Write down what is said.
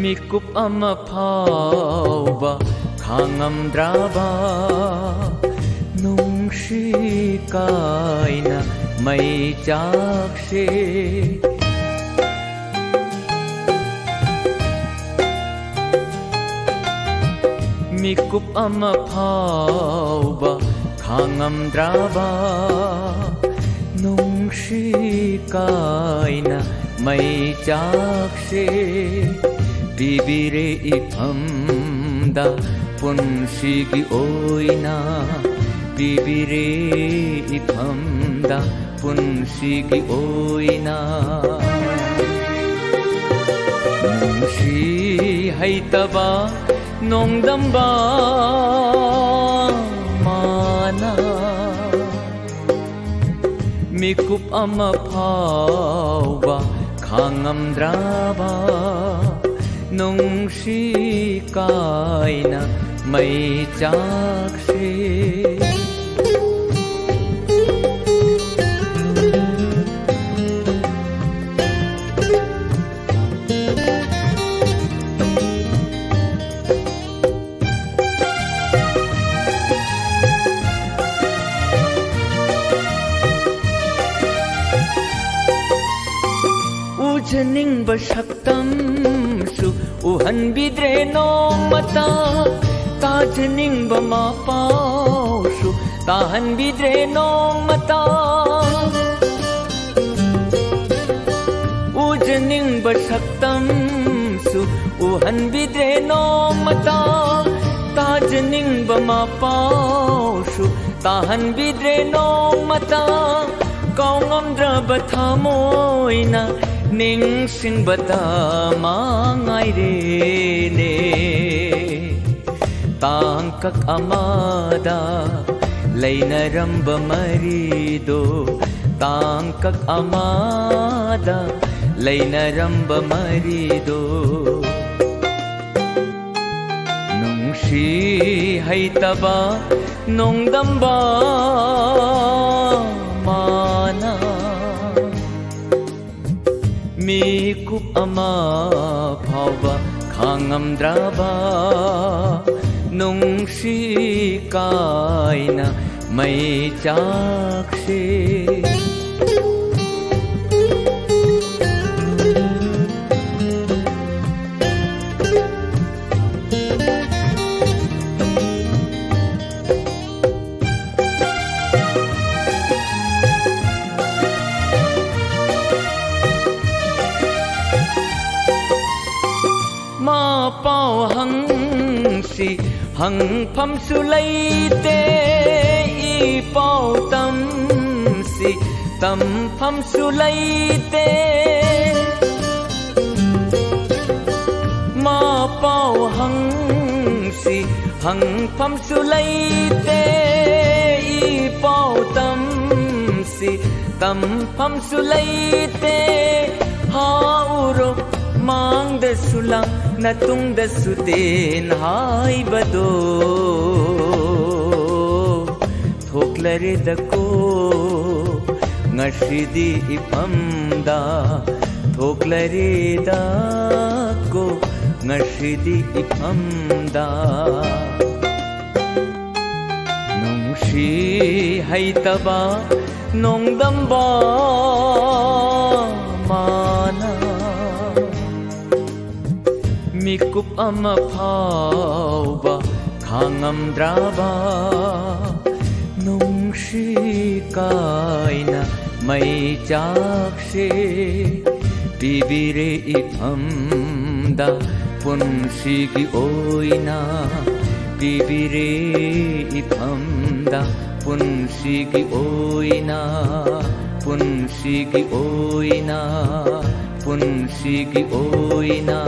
ꯃꯤꯀꯨꯞ ꯑꯃ ꯐꯥꯎꯕ ꯈꯥꯡꯉꯝꯗ꯭ꯔꯕ ꯅꯨꯡꯁꯤ ꯀꯥꯏꯅ ꯃꯩ ꯆꯥꯛꯁꯦ ꯃꯤꯀꯨꯞ ꯑꯃ ꯐꯥꯎꯕ ꯈꯥꯡꯉꯝꯗ꯭ꯔꯕ ꯅꯨꯡꯁꯤ ꯀꯥꯏꯅ ꯃꯩ ꯆꯥꯛꯁꯦ ꯄꯤꯕꯤꯔꯦ ꯏꯐꯝꯗ ꯄꯨꯟꯁꯤꯒꯤ ꯑꯣꯏꯅ ꯄꯤꯕꯤꯔꯦ ꯏꯐꯝꯗ ꯄꯨꯟꯁꯤꯒꯤ ꯑꯣꯏꯅ ꯅꯨꯡꯁꯤ ꯍꯩꯇꯕ ꯅꯣꯡꯗꯝꯕ ꯃꯥꯅ ꯃꯤꯀꯨꯞ ꯑꯃ ꯐꯥꯎꯕ ꯈꯥꯡꯉꯝꯗ꯭ꯔꯕ ꯅꯨꯡꯁꯤ ꯀꯥꯏꯅ ꯃꯩ ꯆꯥꯛꯁꯦ ꯎꯖꯅꯤꯡꯕ ꯁꯛꯇꯝꯁꯨ ꯎꯍꯟꯕꯤꯗ꯭ꯔꯦ ꯅꯣꯡꯃꯇ ꯇꯥꯖꯅꯤꯡꯕ ꯃꯄꯥꯎꯁꯨ ꯇꯥꯍꯟꯕꯤꯗ꯭ꯔꯦ ꯅꯣꯡꯃꯇ ꯎꯖꯅꯤꯡꯕ ꯁꯛꯇꯝꯁꯨ ꯎꯍꯟꯕꯤꯗ꯭ꯔꯦ ꯅꯣꯡꯃꯇ ꯇꯥꯖꯅꯤꯡꯕ ꯃꯄꯥꯎꯁꯨ ꯇꯥꯍꯟꯕꯤꯗ꯭ꯔꯦ ꯅꯣꯡꯃꯇ ꯀꯥꯎꯉꯝꯗ꯭ꯔꯕ ꯊꯃꯣꯏꯅ ꯅꯤꯡꯁꯤꯡꯕꯇ ꯃꯉꯥꯏꯔꯦꯅꯦ ꯇꯥꯡꯀꯛ ꯑꯃꯗ ꯂꯩꯅꯔꯝꯕ ꯃꯔꯤꯗꯣ ꯇꯥꯡꯀꯛ ꯑꯃꯗ ꯂꯩꯅꯔꯝꯕ ꯃꯔꯤꯗꯣ ꯅꯨꯡꯁꯤ ꯍꯩꯇꯕ ꯅꯣꯡꯗꯝꯕ ꯃꯥꯅ ꯃꯤꯀꯨꯞ ꯑꯃ ꯐꯥꯎꯕ ꯈꯥꯡꯉꯝꯗ꯭ꯔꯕ ꯅꯨꯡꯁꯤ ꯀꯥꯏꯅ ꯃꯩ ꯆꯥꯛꯁꯦ ꯃꯄꯥꯎ ꯍꯪꯁꯤ ꯍꯪꯐꯝꯁꯨ ꯂꯩꯇꯦ ꯏꯄꯥꯎ ꯇꯝꯁꯤ ꯇꯝꯐꯝꯁꯨ ꯂꯩꯇꯦ ꯃꯄꯥꯎ ꯍꯪꯁꯤ ꯍꯪꯐꯝꯁु लैते इपाउ तमसि तमफमसु लैते हाउरो मांगदसु lam natungdasu ten haibado थोक्लरेदको ngashidi ipamda थोक्लरेदको ngashidi ipamda nungshi haitaba nongdamba mana mikup ama phauba khangamdraba nungshi kaina mai chakshe bibire iphamda punsigi oina bibire iphamda punsigi oina punsigi oina punsigi oina